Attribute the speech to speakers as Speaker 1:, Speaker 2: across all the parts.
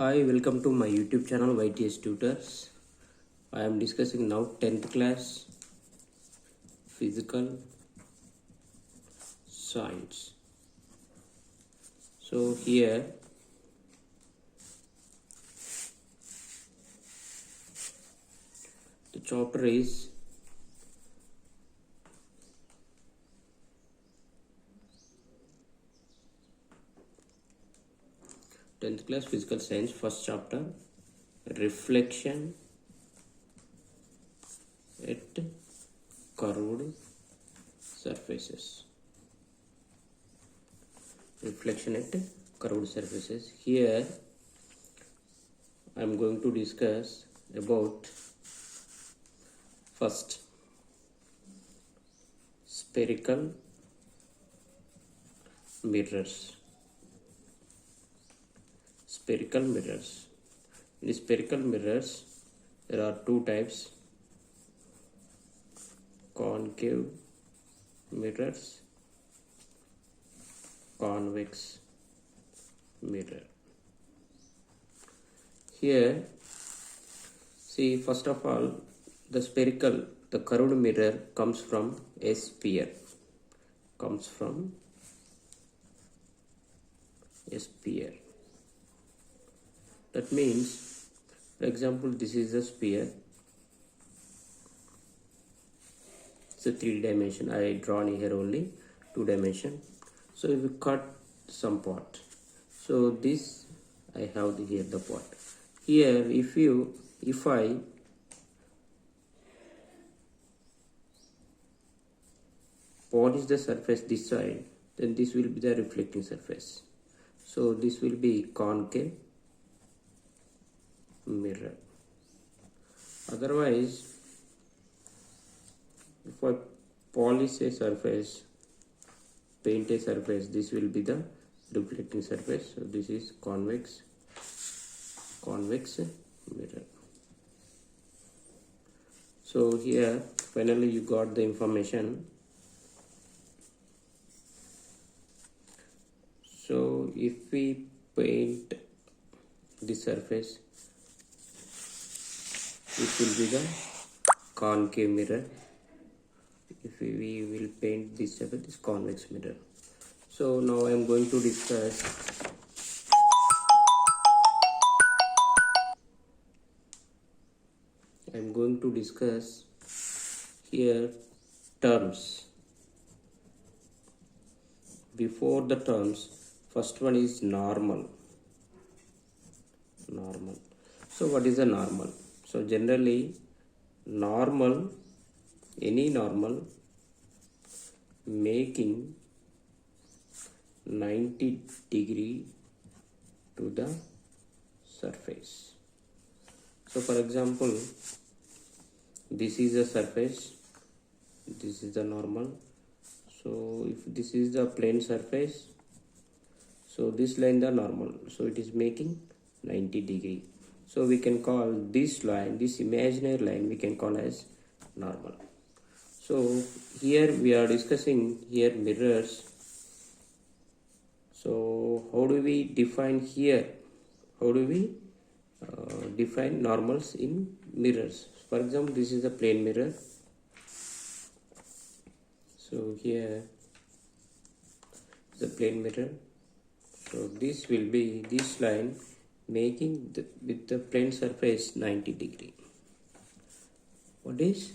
Speaker 1: Hi, welcome to my YouTube channel YTS Tutors. I am discussing now 10th class physical science. So here the chapter is tenth class physical science, first chapter, reflection at curved surfaces. Reflection at curved surfaces. Here I am going to discuss about first spherical mirrors. Spherical mirrors. In spherical mirrors, there are two types: concave mirrors, convex mirror. Here, see, first of all, the curved mirror comes from a sphere. That means, for example, this is a sphere. It's a 3D. I drawn here only 2D. So if we cut some part, so this I have here the part. Here, if I polish the surface this side, then this will be the reflecting surface. So this will be concave mirror. Otherwise, if I polish a surface, paint a surface, this will be the reflecting surface. So this is convex mirror. So here finally you got the information. So if we paint the surface, this will be the concave mirror. If we will paint this surface, this convex mirror. So now I am going to discuss here terms. Before the terms, first one is normal. So what is a normal? So generally, any normal making 90° to the surface. So for example, this is a surface, this is the normal. So if this is the plane surface, so this line the normal, so it is making 90°. So we can call this line, this imaginary line, we can call as normal. So here we are discussing here mirrors. So how do we define here? How do we define normals in mirrors? For example, this is a plane mirror. So here the plane mirror. So this will be this line making with the plane surface 90°. What is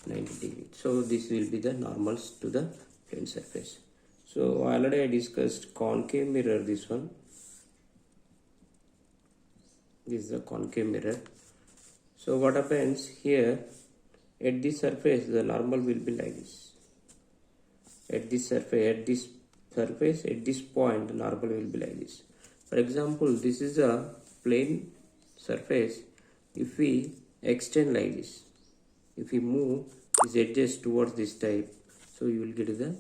Speaker 1: 90°? So this will be the normals to the plane surface. So already I discussed concave mirror, this one. This is the concave mirror. So what happens here, at this surface the normal will be like this. At this point the normal will be like this. For example, this is a plane surface. If we extend like this, if we move these edges towards this type, so you will get the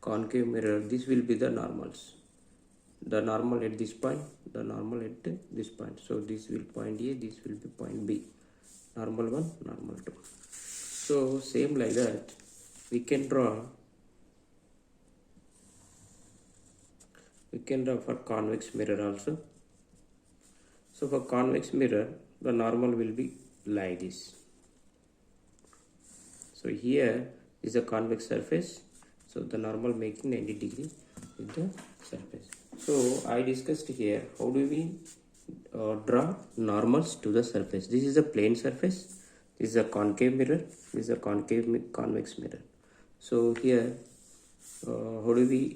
Speaker 1: concave mirror. This will be the normals. The normal at this point, the normal at this point. So this will point A, this will be point B. Normal 1, normal 2. So same like that, we can draw for convex mirror also. So for convex mirror, the normal will be like this. So here is a convex surface. So the normal making 90 degree with the surface. So I discussed here how do we draw normals to the surface. This is a plane surface. This is a concave mirror. This is a convex mirror. So here how do we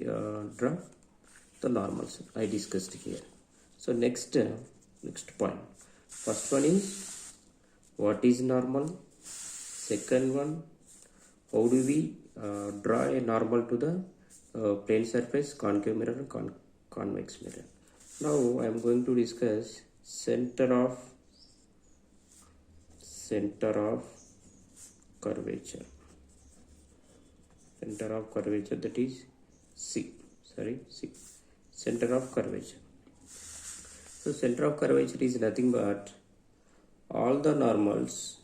Speaker 1: draw the normals? I discussed here. So next point. First one is what is normal. Second one, how do we draw a normal to the plane surface, concave mirror and convex mirror. Now I am going to discuss center of curvature. Center of curvature, that is C. Center of curvature. So center of curvature is nothing but all the normals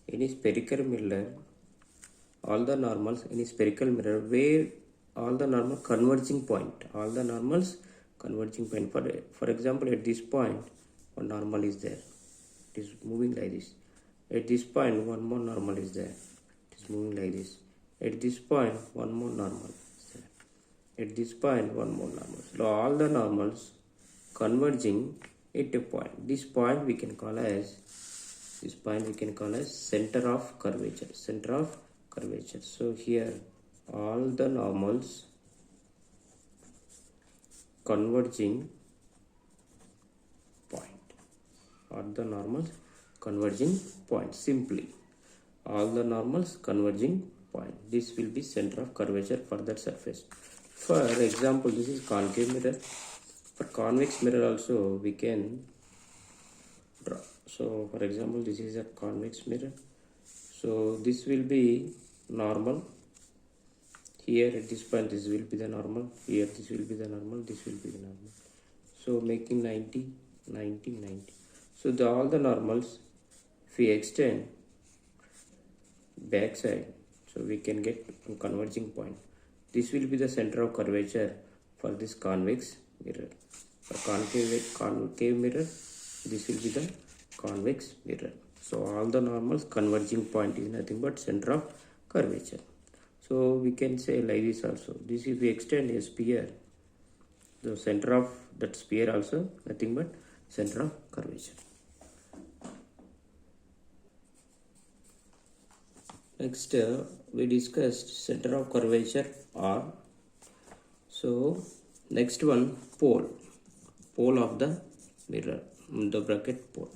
Speaker 1: in a spherical mirror, where all the normal converging point, for example, at this point one normal is there, it is moving like this. At this point one more normal is there, it is moving like this. At this point one more normal is there. At this point one more normal. So all the normals converging at a point. This point we can call as center of curvature. So here all the normals converging point. Simply all the normals converging point. This will be center of curvature for that surface. For example, this is concave mirror. For convex mirror also we can draw. So for example, this is a convex mirror. So this will be normal. Here at this point this will be the normal. Here this will be the normal. This will be the normal. So making 90. So all the normals, if we extend back side, so we can get a converging point. This will be the center of curvature for this convex mirror. For concave mirror, this will be the convex mirror. So all the normals converging point is nothing but center of curvature. So we can say like this also. This if we extend a sphere, the center of that sphere also nothing but center of curvature. Next we discussed center of curvature R. So next one, pole of the mirror, the bracket pole.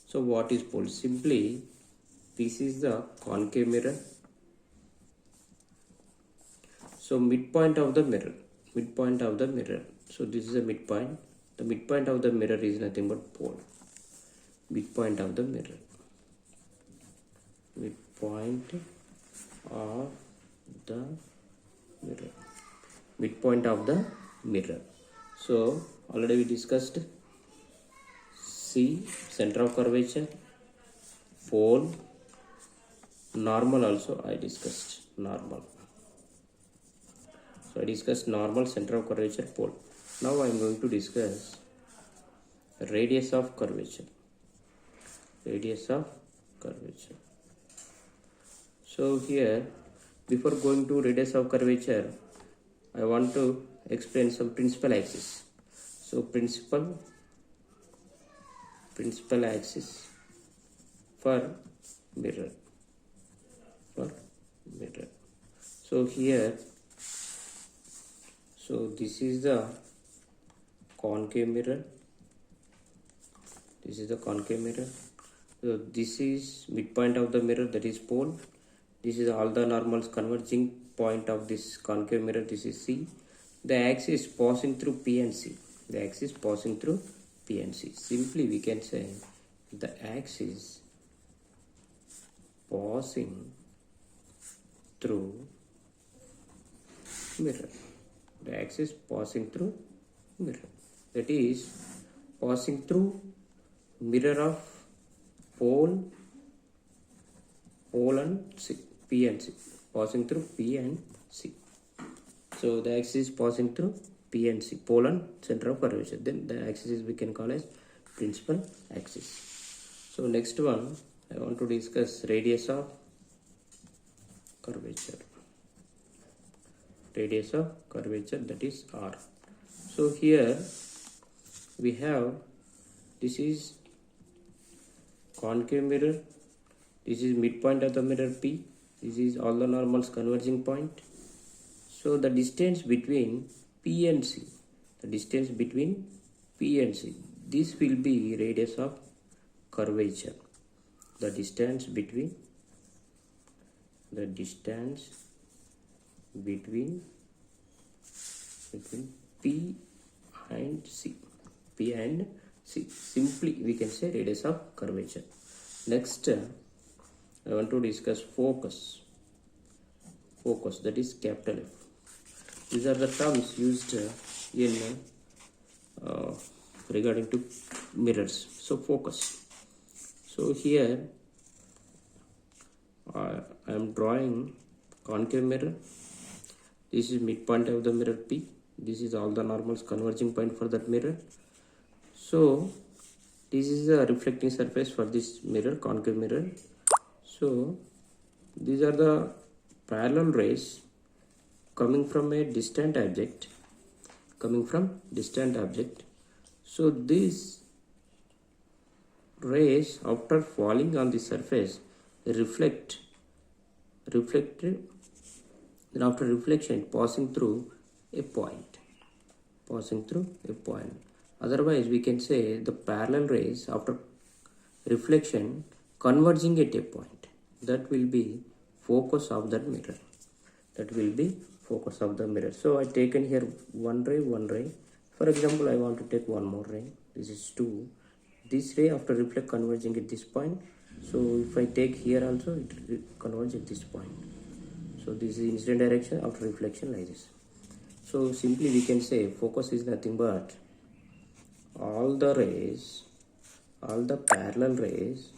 Speaker 1: So what is pole? Simply this is the concave mirror. So midpoint of the mirror. So this is a midpoint. The midpoint of the mirror is nothing but pole. Midpoint of the mirror. Midpoint of the mirror. So already we discussed C, center of curvature, pole, normal also I discussed, normal. So I discussed normal, center of curvature, pole. Now I am going to discuss radius of curvature. So here, before going to radius of curvature, I want to explain some principal axis. So principal axis for mirror. So here, so this is the concave mirror. So this is midpoint of the mirror, that is pole. This is all the normals converging point of this concave mirror, this is C. The axis passing through P and C. Simply we can say the axis passing through mirror. That is passing through mirror of pole and C, P and C. Passing through P and C. So the axis passing through P and C, pole and center of curvature. Then the axis is we can call as principal axis. So next one I want to discuss radius of curvature. Radius of curvature, that is R. So here we have, this is concave mirror, this is midpoint of the mirror P, this is all the normals converging point. So the distance between P and C, the distance between P and C, this will be radius of curvature. The distance between P and C. P and C. Simply we can say radius of curvature. Next, I want to discuss focus. Focus, that is capital F. These are the terms used in regarding to mirrors. So focus. So here I am drawing concave mirror. This is midpoint of the mirror P. This is all the normals converging point for that mirror. So this is the reflecting surface for this mirror, concave mirror. So these are the parallel rays coming from a distant object. So these rays, after falling on the surface, reflected, then after reflection passing through a point. Otherwise we can say the parallel rays after reflection converging at a point. That will be focus of that mirror. So I taken here one ray. For example, I want to take one more ray. This is 2. This ray after reflect converging at this point. So if I take here also, it converges at this point. So this is incident direction after reflection like this. So simply we can say focus is nothing but all the parallel rays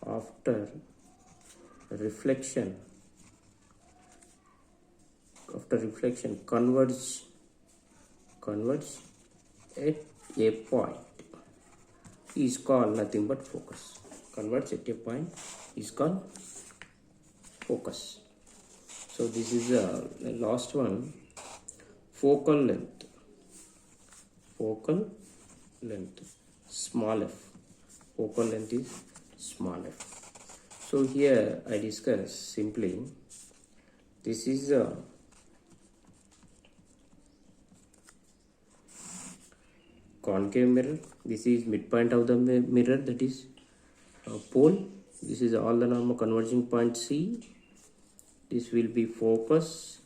Speaker 1: after reflection converge at a point is called nothing but focus. Converge at a point is called focus. So this is the last one, focal length, small f. Focal length is small f. So here I discuss simply, this is a concave mirror. This is midpoint of the mirror, that is pole. This is all the normal converging point C. This will be focus.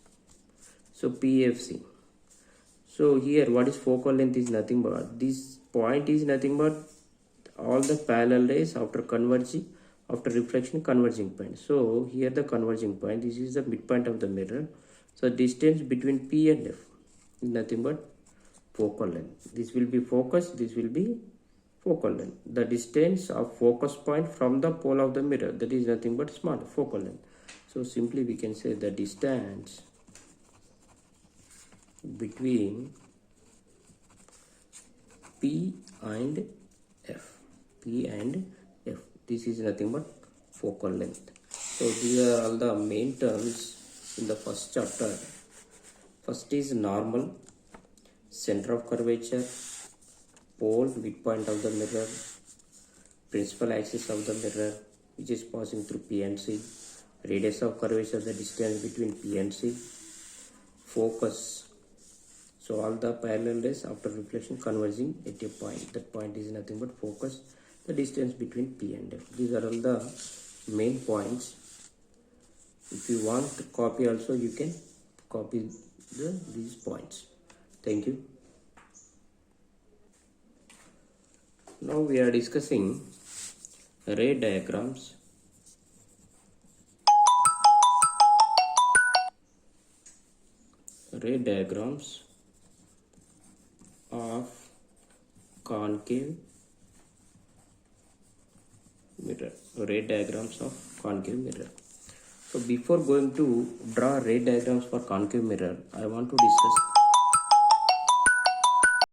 Speaker 1: So PFC. So here what is focal length is nothing but, this point is nothing but all the parallel rays after reflection converging point. So here the converging point, this is the midpoint of the mirror. So distance between P and F is nothing but focal length. This will be focus, this will be focal length. The distance of focus point from the pole of the mirror, that is nothing but small focal length. So simply we can say the distance between P and F. This is nothing but focal length. So these are all the main terms in the first chapter. First is normal, center of curvature, pole, midpoint of the mirror, principal axis of the mirror which is passing through P and C, radius of curvature, the distance between P and C, focus. So all the parallel rays after reflection converging at a point. That point is nothing but focus, the distance between P and F. These are all the main points. If you want to copy also, you can copy these points. Thank you. Now we are discussing ray diagrams. Ray diagrams of concave mirror. So So before going to draw ray diagrams for concave mirror, I want to discuss